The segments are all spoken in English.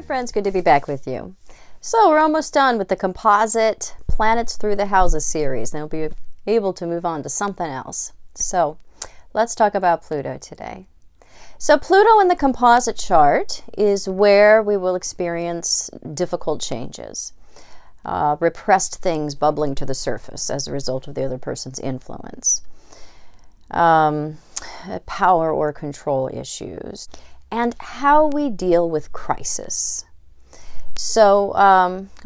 friends, good to be back with you. So we're almost done with the composite planets through the houses series. Now we'll be able to move on to something else. So let's talk about Pluto today. So Pluto in the composite chart is where we will experience difficult changes, repressed things bubbling to the surface as a result of the other person's influence, power or control issues, and how we deal with crisis. So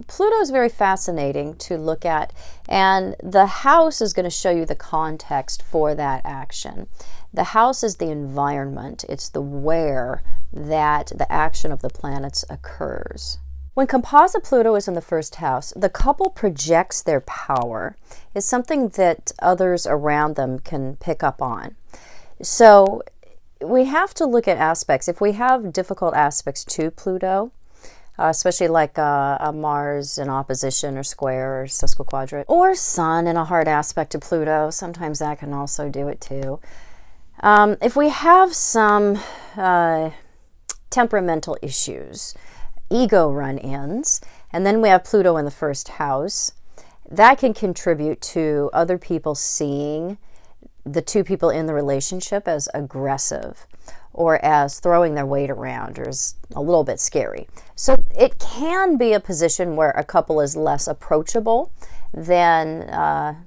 Pluto is very fascinating to look at, and the house is going to show you the context for that action. The house is the environment. It's the where that the action of the planets occurs. When composite Pluto is in the first house, the couple projects their power. It's something that others around them can pick up on. So we have to look at aspects. If we have difficult aspects to Pluto, especially like a Mars in opposition or square or sesquiquadrate, or Sun in a hard aspect to Pluto, sometimes that can also do it too. If we have some temperamental issues, ego run-ins, and then we have Pluto in the first house, that can contribute to other people seeing the two people in the relationship as aggressive or as throwing their weight around or as a little bit scary. So it can be a position where a couple is less approachable than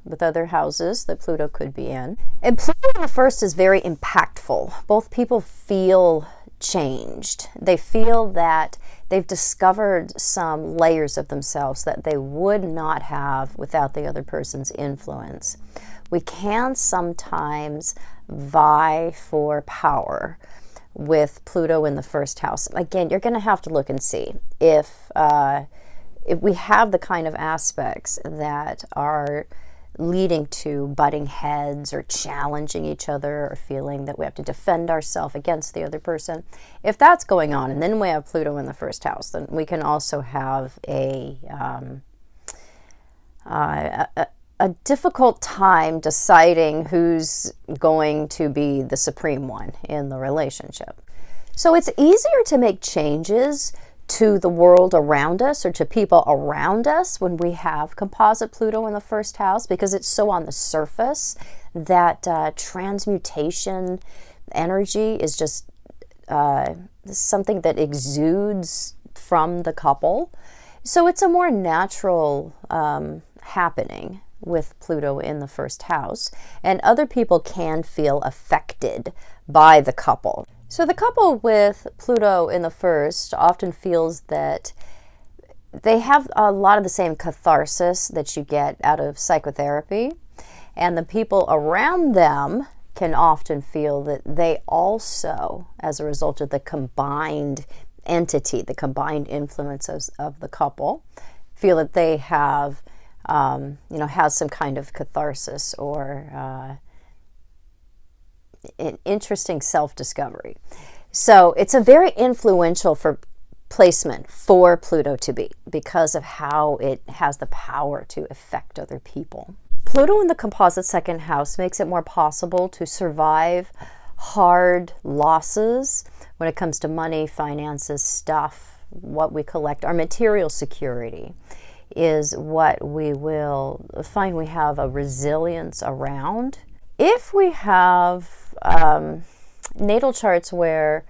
with other houses that Pluto could be in. And Pluto in the first is very impactful. Both people feel changed. They feel that they've discovered some layers of themselves that they would not have without the other person's influence. We can sometimes vie for power with Pluto in the first house. Again, you're going to have to look and see if we have the kind of aspects that are leading to butting heads or challenging each other or feeling that we have to defend ourselves against the other person. If that's going on, and then we have Pluto in the first house, then we can also have a difficult time deciding who's going to be the supreme one in the relationship. So it's easier to make changes to the world around us or to people around us when we have composite Pluto in the first house, because it's so on the surface that transmutation energy is just something that exudes from the couple. So it's a more natural happening with Pluto in the first house, and other people can feel affected by the couple. So the couple with Pluto in the first often feels that they have a lot of the same catharsis that you get out of psychotherapy, and the people around them can often feel that they also, as a result of the combined entity, the combined influences of the couple, feel that they have has some kind of catharsis or an interesting self-discovery. So it's a very influential placement for Pluto to be, because of how it has the power to affect other people. Pluto in the composite second house makes it more possible to survive hard losses when it comes to money, finances, stuff, what we collect. Our material security is what we will find we have a resilience around. If we have natal charts where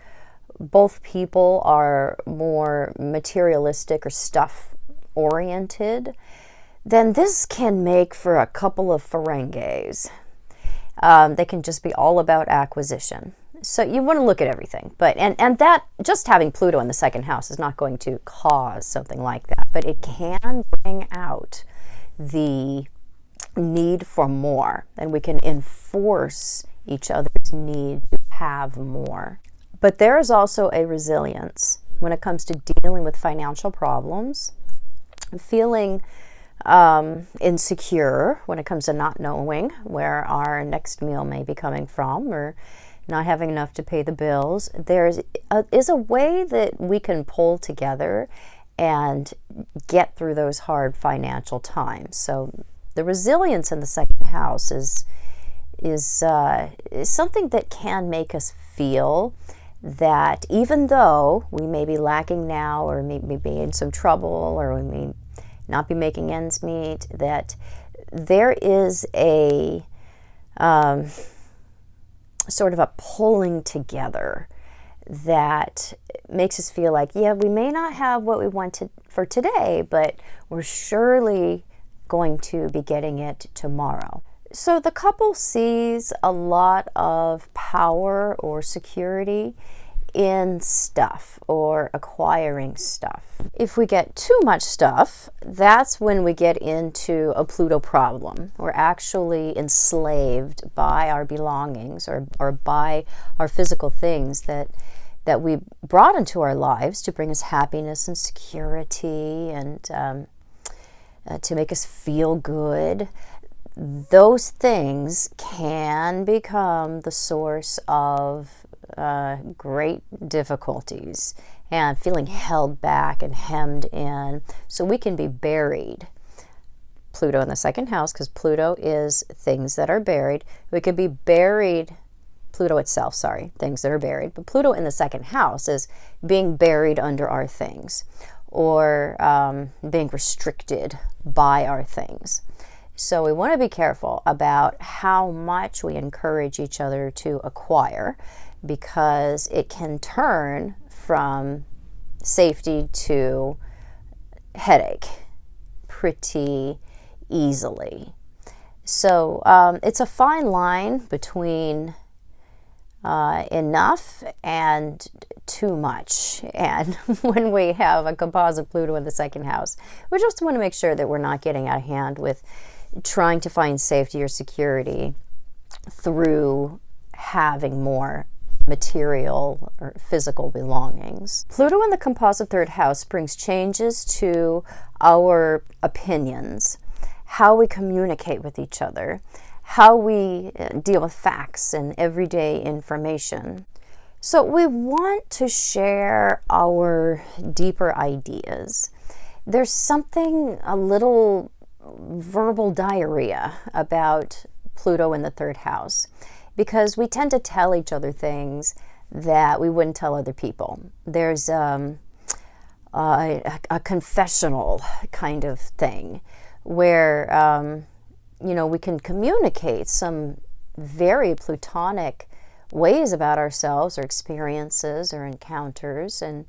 both people are more materialistic or stuff oriented, then this can make for a couple of Ferenges. They can just be all about acquisition. So you want to look at everything, but and that just having Pluto in the second house is not going to cause something like that, but it can bring out the need for more, and we can enforce each other's need to have more. But there is also a resilience when it comes to dealing with financial problems, feeling insecure when it comes to not knowing where our next meal may be coming from, or not having enough to pay the bills. There is a way that we can pull together and get through those hard financial times. So the resilience in the second house is something that can make us feel that even though we may be lacking now, or may be in some trouble, or we may not be making ends meet, that there is a sort of a pulling together that makes us feel like, yeah, we may not have what we wanted for today, but we're surely going to be getting it tomorrow. So the couple sees a lot of power or security in stuff or acquiring stuff. If we get too much stuff, that's when we get into a Pluto problem. We're actually enslaved by our belongings or by our physical things that we brought into our lives to bring us happiness and security and to make us feel good. Those things can become the source of great difficulties and feeling held back and hemmed in. So we can be buried. Pluto in the second house, because Pluto is things that are buried. We could be buried, Pluto itself, sorry, things that are buried. But Pluto in the second house is being buried under our things, or being restricted by our things. So we want to be careful about how much we encourage each other to acquire, because it can turn from safety to headache pretty easily. So it's a fine line between enough and too much. And when we have a composite Pluto in the second house, we just want to make sure that we're not getting out of hand with trying to find safety or security through having more material or physical belongings. Pluto in the composite third house brings changes to our opinions, how we communicate with each other, how we deal with facts and everyday information. So we want to share our deeper ideas. There's something a little verbal diarrhea about Pluto in the third house, because we tend to tell each other things that we wouldn't tell other people. There's a confessional kind of thing where we can communicate some very Plutonic ways about ourselves or experiences or encounters, and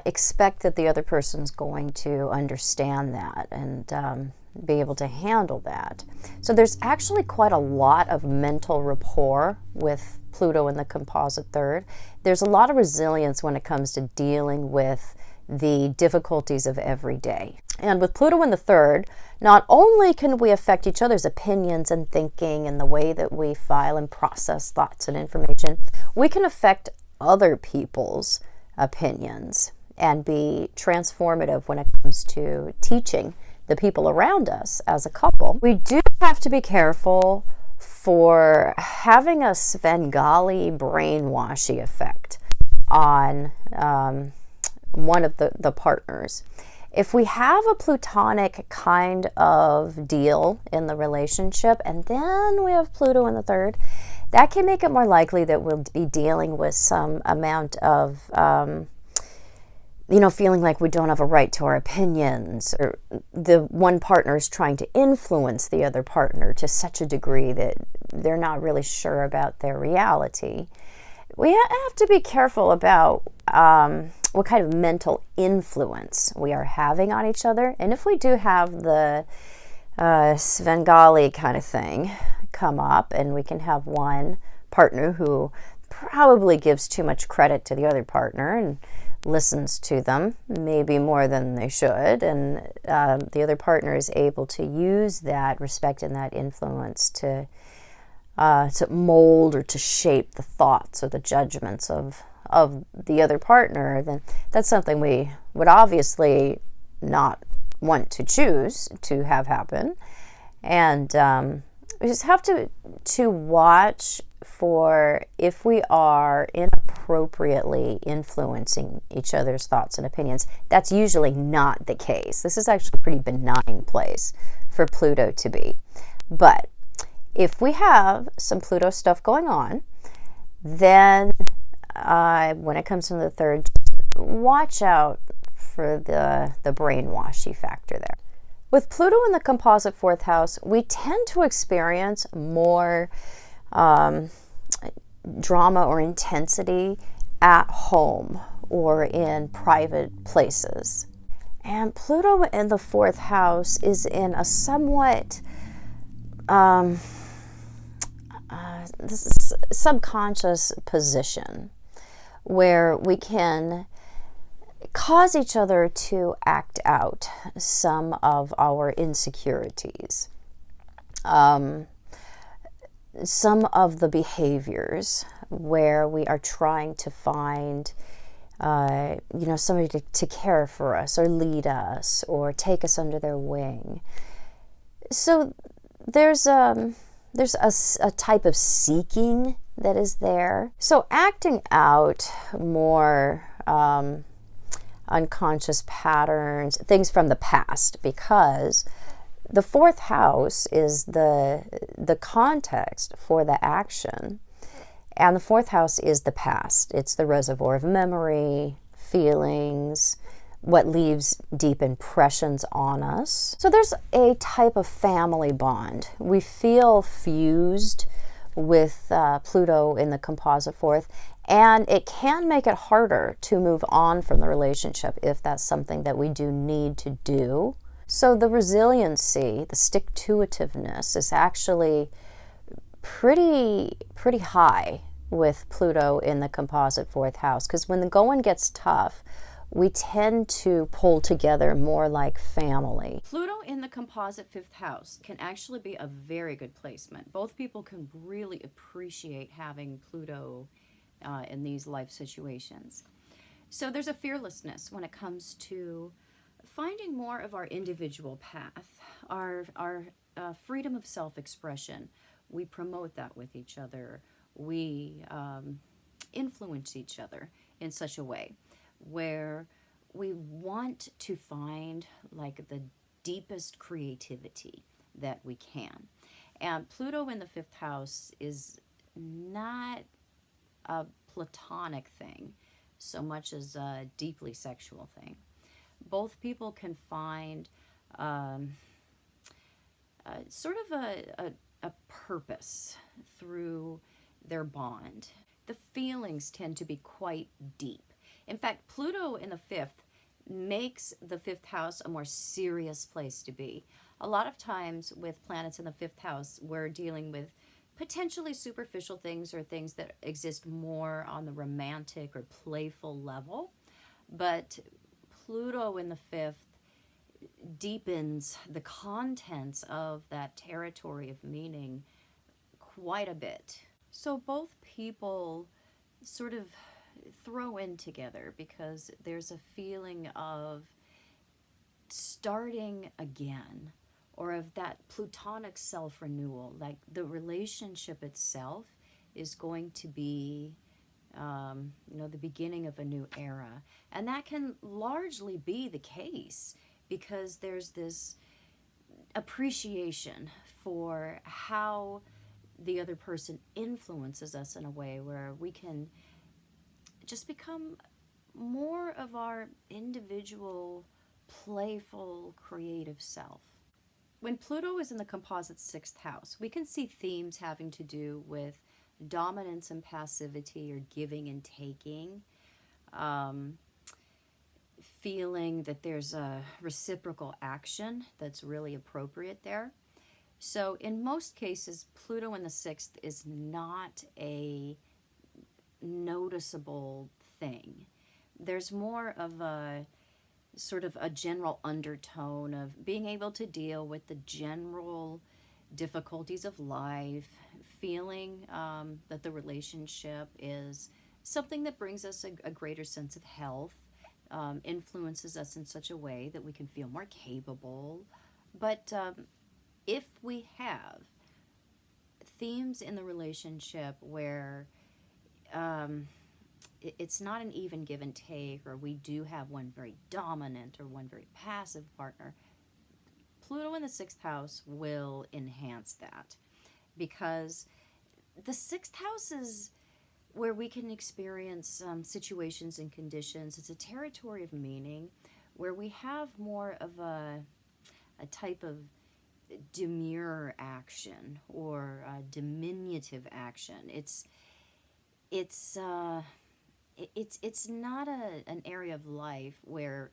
expect that the other person's going to understand that and be able to handle that. So there's actually quite a lot of mental rapport with Pluto in the composite third. There's a lot of resilience when it comes to dealing with the difficulties of every day. And with Pluto in the third, not only can we affect each other's opinions and thinking and the way that we file and process thoughts and information, we can affect other people's opinions and be transformative when it comes to teaching the people around us as a couple. We do have to be careful for having a Svengali brainwashy effect on one of the partners. If we have a Plutonic kind of deal in the relationship and then we have Pluto in the third, that can make it more likely that we'll be dealing with some amount of feeling like we don't have a right to our opinions, or the one partner is trying to influence the other partner to such a degree that they're not really sure about their reality. We have to be careful about what kind of mental influence we are having on each other. And if we do have the Svengali kind of thing come up, and we can have one partner who probably gives too much credit to the other partner and listens to them maybe more than they should, and the other partner is able to use that respect and that influence to mold or to shape the thoughts or the judgments of the other partner, then that's something we would obviously not want to choose to have happen. And we just have to watch for if we are inappropriately influencing each other's thoughts and opinions. That's usually not the case. This is actually a pretty benign place for Pluto to be. But if we have some Pluto stuff going on, then when it comes to the third, watch out for the brainwashy factor there. With Pluto in the composite fourth house, we tend to experience more drama or intensity at home or in private places. And Pluto in the fourth house is in a somewhat subconscious position where we can cause each other to act out some of our insecurities, some of the behaviors where we are trying to find somebody to care for us or lead us or take us under their wing. So there's a type of seeking that is there. So acting out more unconscious patterns, things from the past, because the fourth house is the context for the action, and the fourth house is the past. It's the reservoir of memory, feelings, what leaves deep impressions on us. So there's a type of family bond. We feel fused with Pluto in the composite fourth, and it can make it harder to move on from the relationship if that's something that we do need to do. So the resiliency, the stick-to-itiveness is actually pretty high with Pluto in the composite fourth house, because when the going gets tough, we tend to pull together more like family. Pluto in the composite fifth house can actually be a very good placement. Both people can really appreciate having Pluto in these life situations. So there's a fearlessness when it comes to finding more of our individual path, our freedom of self-expression. We promote that with each other. We influence each other in such a way where we want to find like the deepest creativity that we can. And Pluto in the fifth house is not a platonic thing so much as a deeply sexual thing. Both people can find sort of a purpose through their bond. The feelings tend to be quite deep. In fact, Pluto in the fifth makes the fifth house a more serious place to be. A lot of times with planets in the fifth house, we're dealing with potentially superficial things or things that exist more on the romantic or playful level. But Pluto in the fifth deepens the contents of that territory of meaning quite a bit. So both people sort of throw in together because there's a feeling of starting again, or of that plutonic self-renewal. Like the relationship itself is going to be the beginning of a new era. And that can largely be the case because there's this appreciation for how the other person influences us in a way where we can just become more of our individual, playful, creative self. When Pluto is in the composite sixth house, we can see themes having to do with dominance and passivity, or giving and taking, feeling that there's a reciprocal action that's really appropriate there. So in most cases, Pluto in the sixth is not a noticeable thing. There's more of a sort of a general undertone of being able to deal with the general difficulties of life, feeling that the relationship is something that brings us a greater sense of health, influences us in such a way that we can feel more capable. But if we have themes in the relationship where it's not an even give and take, or we do have one very dominant or one very passive partner, Pluto in the sixth house will enhance that, because the sixth house is where we can experience situations and conditions. It's a territory of meaning where we have more of a type of demure action or diminutive action. It's not an area of life where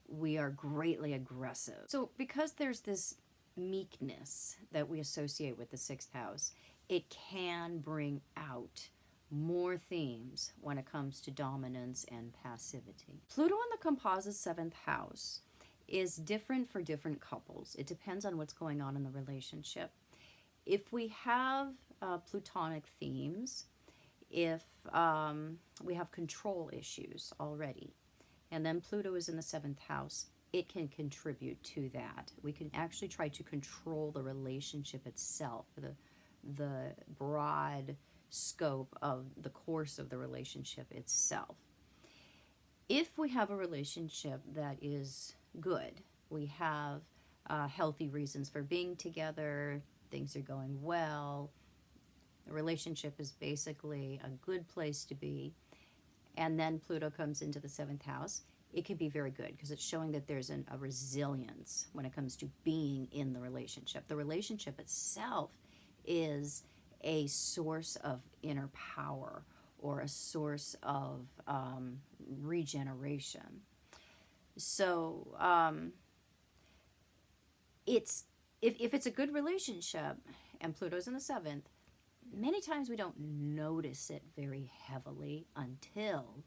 we are greatly aggressive. So because there's this meekness that we associate with the sixth house, it can bring out more themes when it comes to dominance and passivity. Pluto in the composite seventh house is different for different couples. It depends on what's going on in the relationship. If we have Plutonic themes, if we have control issues already, and then Pluto is in the seventh house, it can contribute to that. We can actually try to control the relationship itself, the broad scope of the course of the relationship itself. If we have a relationship that is good, we have healthy reasons for being together, things are going well, the relationship is basically a good place to be, and then Pluto comes into the seventh house, it can be very good because it's showing that there's a resilience when it comes to being in the relationship. The relationship itself is a source of inner power or a source of regeneration. So it's if it's a good relationship and Pluto's in the seventh, many times we don't notice it very heavily until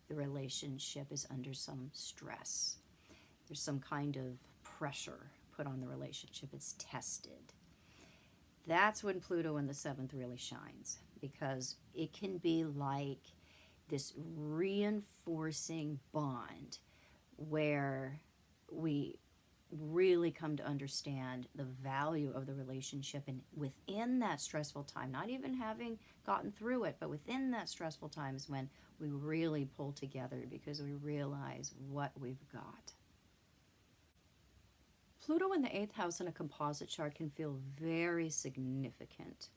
the relationship is under some stress. There's some kind of pressure put on the relationship. It's tested. That's when Pluto in the seventh really shines, because it can be like this reinforcing bond where we really come to understand the value of the relationship, and within that stressful time, not even having gotten through it, but within that stressful time is when we really pull together because we realize what we've got. Pluto in the eighth house in a composite chart can feel very significant.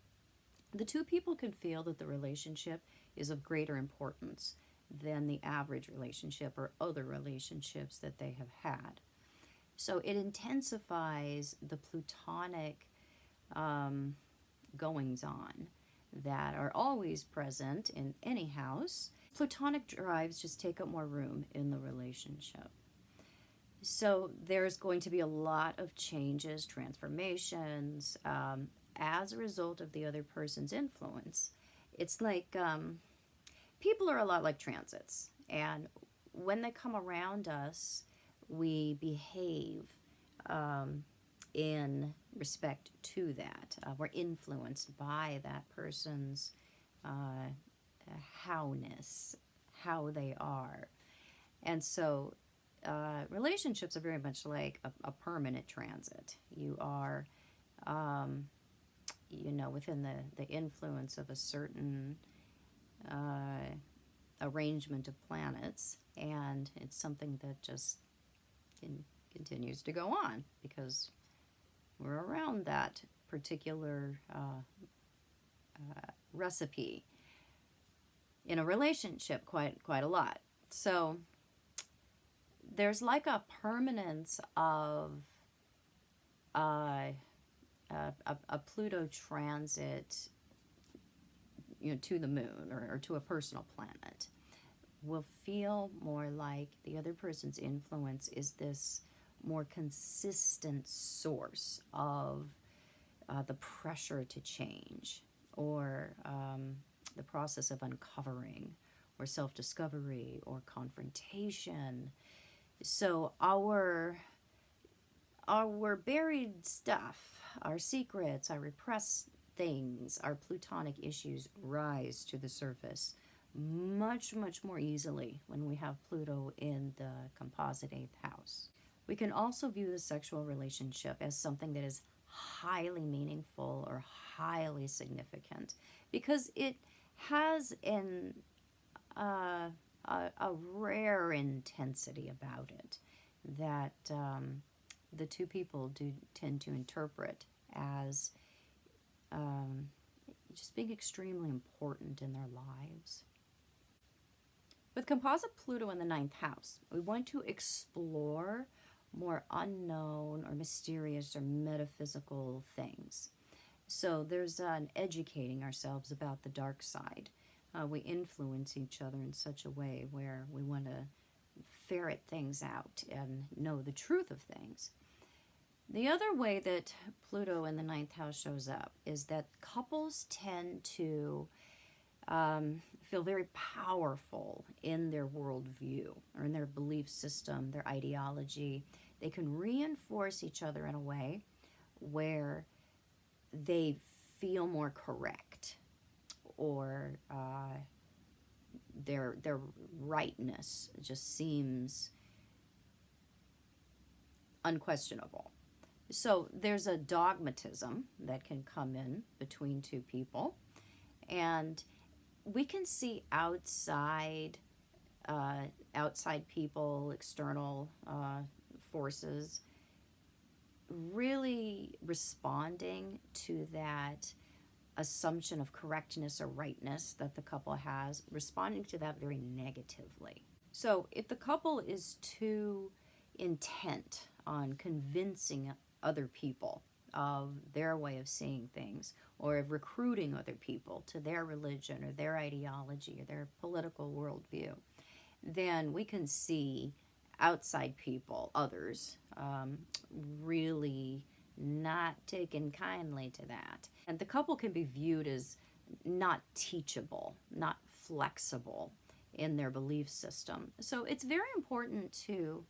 The two people can feel that the relationship is of greater importance than the average relationship or other relationships that they have had. So it intensifies the Plutonic goings on that are always present in any house. Plutonic drives just take up more room in the relationship. So there's going to be a lot of changes, transformations, as a result of the other person's influence. It's like people are a lot like transits, and when they come around us, we behave in respect to that. We're influenced by that person's howness, how they are. And so relationships are very much like a permanent transit. You are, within the influence of a certain arrangement of planets, and it's something that just continues to go on because we're around that particular recipe in a relationship quite a lot. So there's like a permanence of a Pluto transit, to the moon or to a personal planet will feel more like the other person's influence is this more consistent source of the pressure to change, or the process of uncovering, or self-discovery, or confrontation. So our buried stuff, our secrets, our repressed things, our Plutonic issues rise to the surface much more easily when we have Pluto in the composite eighth house. We can also view the sexual relationship as something that is highly meaningful or highly significant because it has a rare intensity about it that the two people do tend to interpret as just being extremely important in their lives. With composite Pluto in the ninth house, we want to explore more unknown or mysterious or metaphysical things. So there's an educating ourselves about the dark side. We influence each other in such a way where we want to ferret things out and know the truth of things. The other way that Pluto in the ninth house shows up is that couples tend to feel very powerful in their worldview or in their belief system, their ideology. They can reinforce each other in a way where they feel more correct, or their rightness just seems unquestionable. So there's a dogmatism that can come in between two people, and we can see outside people, external forces, really responding to that assumption of correctness or rightness that the couple has, responding to that very negatively. So if the couple is too intent on convincing other people of their way of seeing things, or of recruiting other people to their religion or their ideology or their political worldview, then we can see outside people, others, really not taking kindly to that. And the couple can be viewed as not teachable, not flexible in their belief system. So it's very important to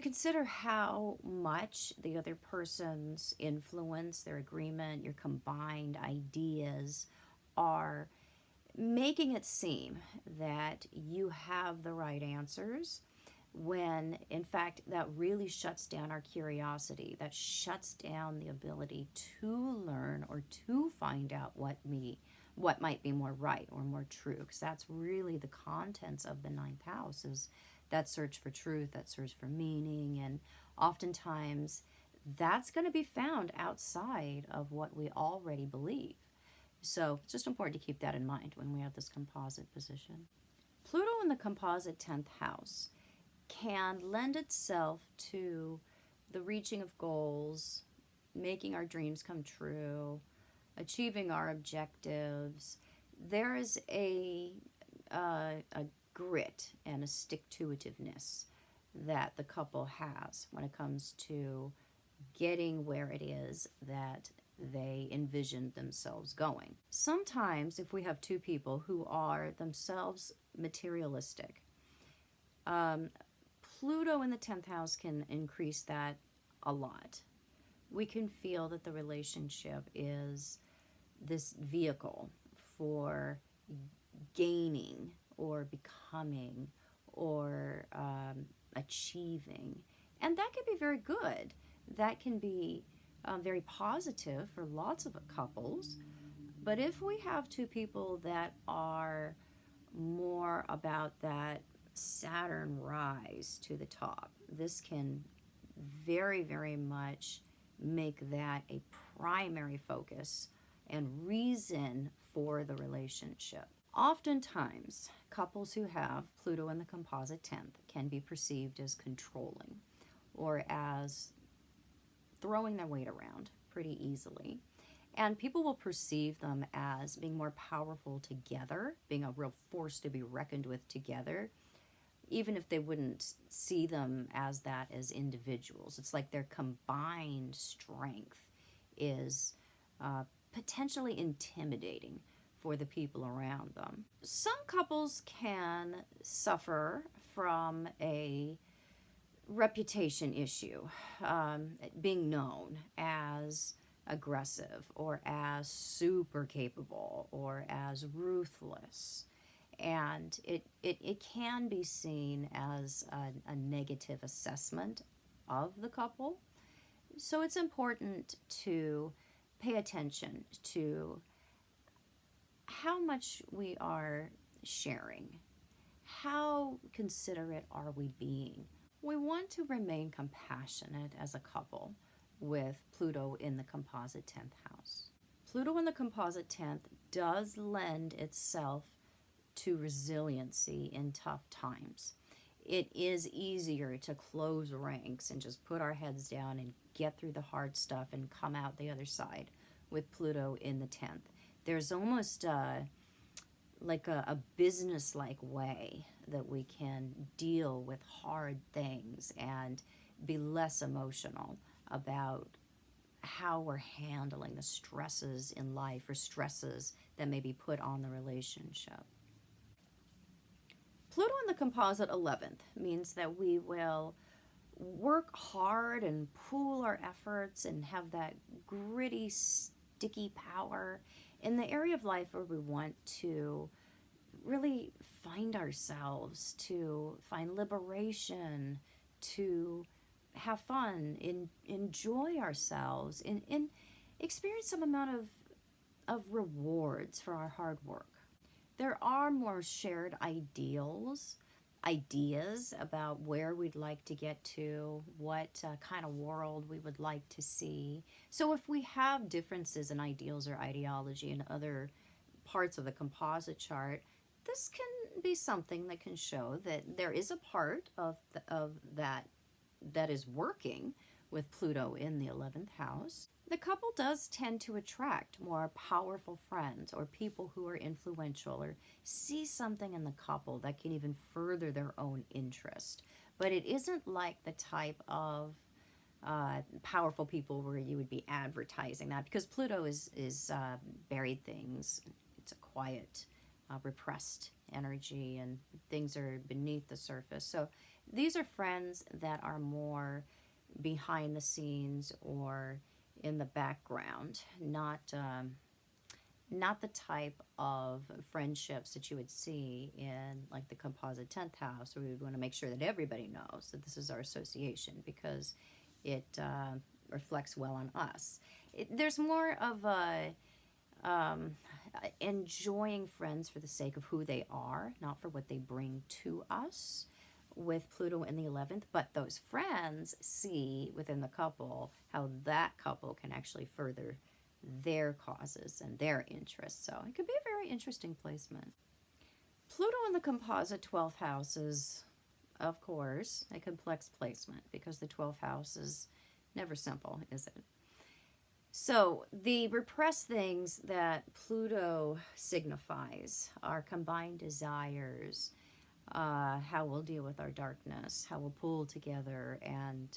consider how much the other person's influence, their agreement, your combined ideas are making it seem that you have the right answers, when in fact that really shuts down our curiosity, that shuts down the ability to learn or to find out what might be more right or more true, because that's really the contents of the ninth house, is that search for truth, that search for meaning, and oftentimes that's going to be found outside of what we already believe. So it's just important to keep that in mind when we have this composite position. Pluto in the composite 10th house can lend itself to the reaching of goals, making our dreams come true, achieving our objectives. There is a grit and a stick-to-itiveness that the couple has when it comes to getting where it is that they envisioned themselves going. Sometimes if we have two people who are themselves materialistic, Pluto in the 10th house can increase that a lot. We can feel that the relationship is this vehicle for gaining or becoming or achieving. And that can be very good. That can be very positive for lots of couples. But if we have two people that are more about that Saturn rise to the top, this can very, very much make that a primary focus and reason for the relationship. Oftentimes, couples who have Pluto in the composite 10th can be perceived as controlling or as throwing their weight around pretty easily. And people will perceive them as being more powerful together, being a real force to be reckoned with together, even if they wouldn't see them as that as individuals. It's like their combined strength is potentially intimidating for the people around them. Some couples can suffer from a reputation issue, being known as aggressive or as super capable or as ruthless. And it can be seen as a negative assessment of the couple. So it's important to pay attention to how much we are sharing. How considerate are we being? We want to remain compassionate as a couple with Pluto in the composite 10th house. Pluto in the composite 10th does lend itself to resiliency in tough times. It is easier to close ranks and just put our heads down and get through the hard stuff and come out the other side with Pluto in the 10th. There's almost like a business-like way that we can deal with hard things and be less emotional about how we're handling the stresses in life or stresses that may be put on the relationship. Pluto in the composite 11th means that we will work hard and pool our efforts and have that gritty, sticky power in the area of life where we want to really find ourselves, to find liberation, to have fun, enjoy ourselves, and experience some amount of rewards for our hard work. There are more shared ideas about where we'd like to get to, what kind of world we would like to see. So if we have differences in ideals or ideology in other parts of the composite chart, this can be something that can show that there is a part of that is working with Pluto in the 11th house. The couple does tend to attract more powerful friends or people who are influential or see something in the couple that can even further their own interest. But it isn't like the type of powerful people where you would be advertising that, because Pluto is buried things. It's a quiet, repressed energy, and things are beneath the surface. So these are friends that are more behind the scenes or in the background, not the type of friendships that you would see in like the composite 10th house, where we would want to make sure that everybody knows that this is our association because it reflects well on us. There's more of a enjoying friends for the sake of who they are, not for what they bring to us, with Pluto in the 11th, but those friends see within the couple how that couple can actually further their causes and their interests. So it could be a very interesting placement. Pluto in the composite 12th house is, of course, a complex placement because the 12th house is never simple, is it? So the repressed things that Pluto signifies are combined desires, how we'll deal with our darkness, how we'll pull together and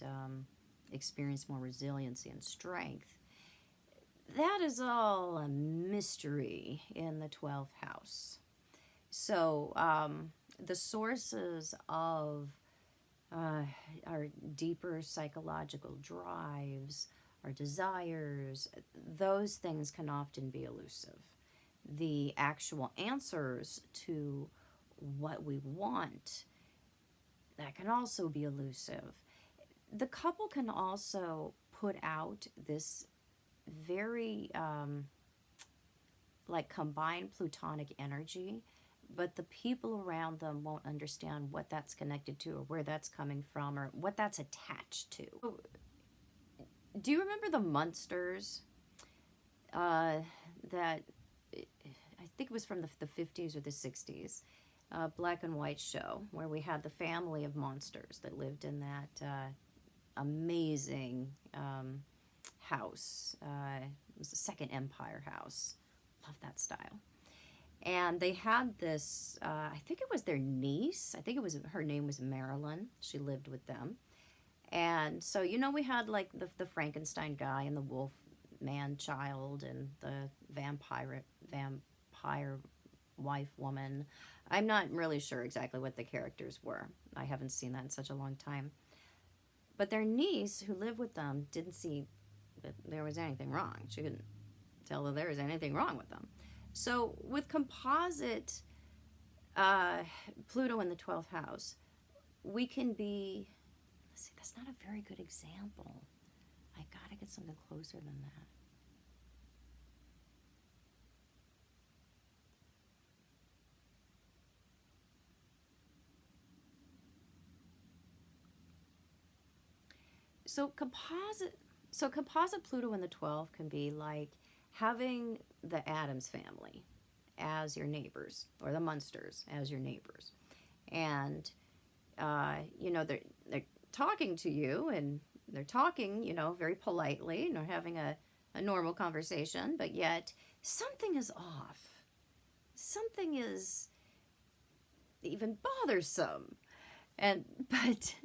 experience more resiliency and strength. That is all a mystery in the 12th house. So the sources of our deeper psychological drives, our desires, those things can often be elusive. The actual answers to what we want, that can also be elusive. The couple can also put out this very like combined plutonic energy, but the people around them won't understand what that's connected to or where that's coming from or what that's attached to. Do you remember the Munsters? That I think it was from the 50s or the 60s. Black and white show where we had the family of monsters that lived in that amazing house. It was the Second Empire house. Love that style. And they had this, I think it was their niece. I think her name was Marilyn. She lived with them. And so, we had like the Frankenstein guy and the wolf man child and the vampire wife woman. I'm not really sure exactly what the characters were. I haven't seen that in such a long time. But their niece, who lived with them, didn't see that there was anything wrong. She couldn't tell that there was anything wrong with them. So with composite Pluto in the 12th house, we can be, let's see, that's not a very good example. I gotta get something closer than that. So composite Pluto in the 12 can be like having the Addams family as your neighbors, or the Munsters as your neighbors, and you know, they're talking to you, and they're talking, you know, very politely, and they're having a normal conversation, but yet something is off. Something is even bothersome. But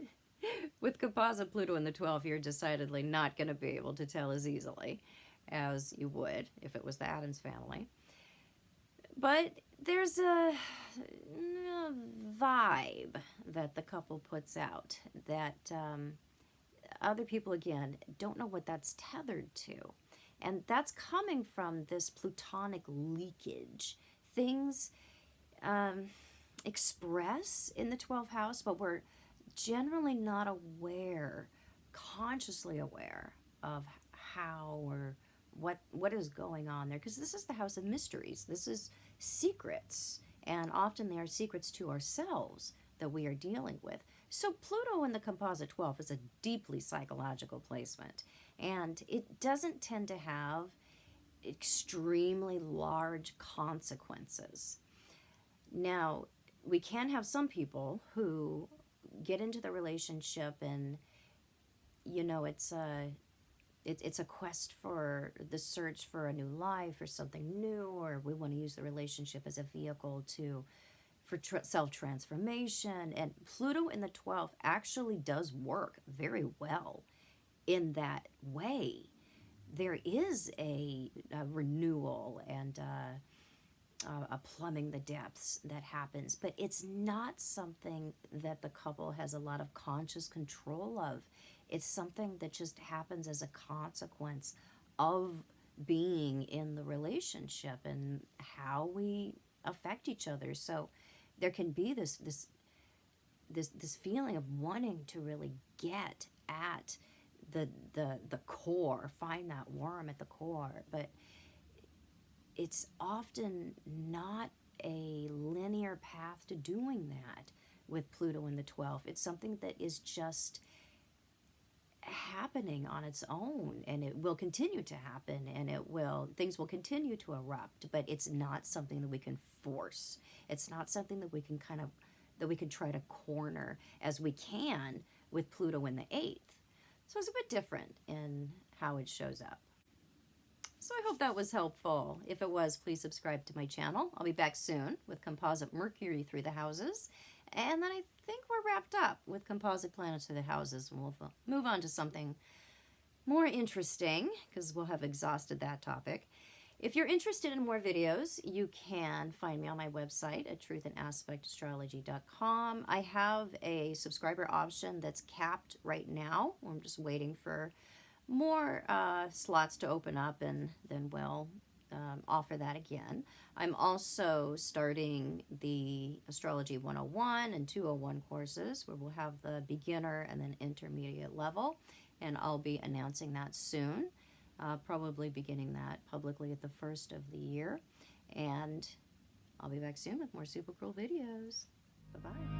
with Composite Pluto in the 12th, you're decidedly not going to be able to tell as easily as you would if it was the Addams family. But there's a vibe that the couple puts out that other people, again, don't know what that's tethered to. And that's coming from this plutonic leakage. Things express in the 12th house, but we're generally not aware, consciously aware of how or what is going on there, because this is the house of mysteries. This is secrets, and often they are secrets to ourselves that we are dealing with. So Pluto in the Composite 12 is a deeply psychological placement, and it doesn't tend to have extremely large consequences. Now, we can have some people who get into the relationship and, you know, it's a quest for the search for a new life or something new, or we want to use the relationship as a vehicle for self-transformation. And Pluto in the 12th actually does work very well in that way. There is a renewal and a plumbing the depths that happens, but it's not something that the couple has a lot of conscious control of. It's something that just happens as a consequence of being in the relationship and how we affect each other. So there can be this feeling of wanting to really get at the core, find that worm at the core, but it's often not a linear path to doing that with Pluto in the 12th. It's something that is just happening on its own, and it will continue to happen, and things will continue to erupt, but it's not something that we can force. It's not something that we can try to corner as we can with Pluto in the 8th. So it's a bit different in how it shows up. So I hope that was helpful. If it was, please subscribe to my channel. I'll be back soon with Composite Mercury through the houses. And then I think we're wrapped up with Composite Planets through the houses. We'll move on to something more interesting, because we'll have exhausted that topic. If you're interested in more videos, you can find me on my website at truthandaspectastrology.com. I have a subscriber option that's capped right now. I'm just waiting for more slots to open up, and then we'll offer that again. I'm also starting the Astrology 101 and 201 courses, where we'll have the beginner and then intermediate level, and I'll be announcing that soon, probably beginning that publicly at the first of the year. And I'll be back soon with more super cool videos. Bye-bye.